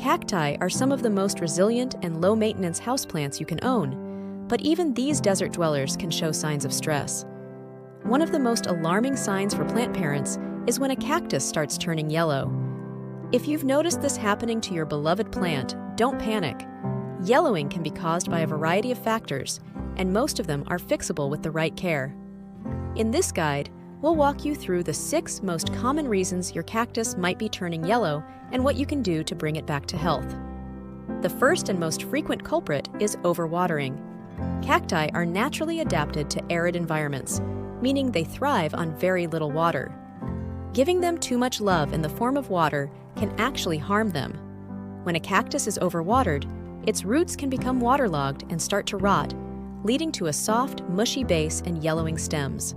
Cacti are some of the most resilient and low-maintenance houseplants you can own, but even these desert dwellers can show signs of stress. One of the most alarming signs for plant parents is when a cactus starts turning yellow. If you've noticed this happening to your beloved plant, don't panic. Yellowing can be caused by a variety of factors, and most of them are fixable with the right care. In this guide, we'll walk you through the 6 most common reasons your cactus might be turning yellow and what you can do to bring it back to health. The first and most frequent culprit is overwatering. Cacti are naturally adapted to arid environments, meaning they thrive on very little water. Giving them too much love in the form of water can actually harm them. When a cactus is overwatered, its roots can become waterlogged and start to rot, leading to a soft, mushy base and yellowing stems.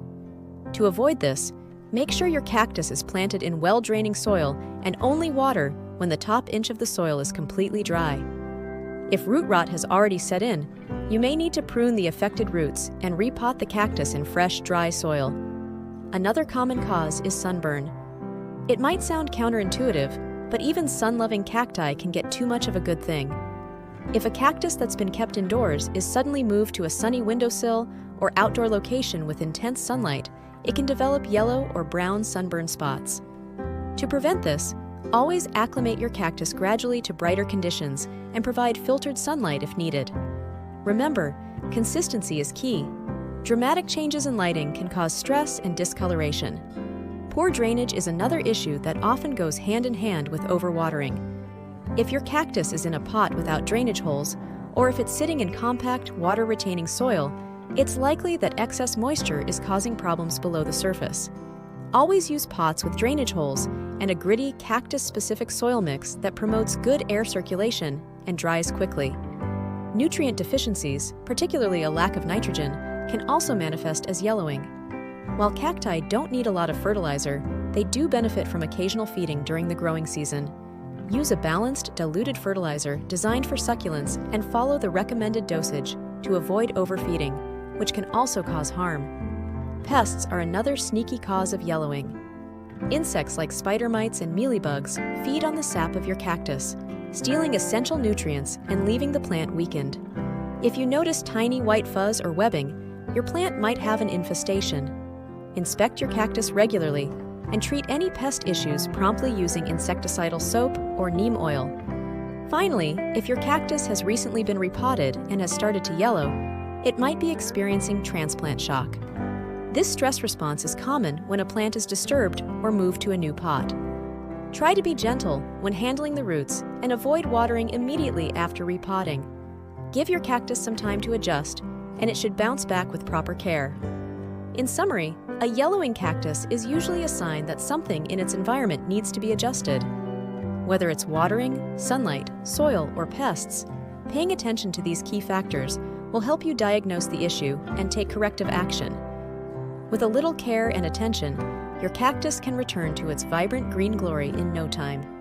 To avoid this, make sure your cactus is planted in well-draining soil and only water when the top inch of the soil is completely dry. If root rot has already set in, you may need to prune the affected roots and repot the cactus in fresh, dry soil. Another common cause is sunburn. It might sound counterintuitive, but even sun-loving cacti can get too much of a good thing. If a cactus that's been kept indoors is suddenly moved to a sunny windowsill or outdoor location with intense sunlight, it can develop yellow or brown sunburn spots. To prevent this, always acclimate your cactus gradually to brighter conditions and provide filtered sunlight if needed. Remember, consistency is key. Dramatic changes in lighting can cause stress and discoloration. Poor drainage is another issue that often goes hand in hand with overwatering. If your cactus is in a pot without drainage holes, or if it's sitting in compact, water-retaining soil, it's likely that excess moisture is causing problems below the surface. Always use pots with drainage holes and a gritty, cactus-specific soil mix that promotes good air circulation and dries quickly. Nutrient deficiencies, particularly a lack of nitrogen, can also manifest as yellowing. While cacti don't need a lot of fertilizer, they do benefit from occasional feeding during the growing season. Use a balanced, diluted fertilizer designed for succulents and follow the recommended dosage to avoid overfeeding, which can also cause harm. Pests are another sneaky cause of yellowing. Insects like spider mites and mealybugs feed on the sap of your cactus, stealing essential nutrients and leaving the plant weakened. If you notice tiny white fuzz or webbing, your plant might have an infestation. Inspect your cactus regularly and treat any pest issues promptly using insecticidal soap or neem oil. Finally, if your cactus has recently been repotted and has started to yellow, it might be experiencing transplant shock. This stress response is common when a plant is disturbed or moved to a new pot. Try to be gentle when handling the roots and avoid watering immediately after repotting. Give your cactus some time to adjust, and it should bounce back with proper care. In summary, a yellowing cactus is usually a sign that something in its environment needs to be adjusted. Whether it's watering, sunlight, soil, or pests, paying attention to these key factors will help you diagnose the issue and take corrective action. With a little care and attention, your cactus can return to its vibrant green glory in no time.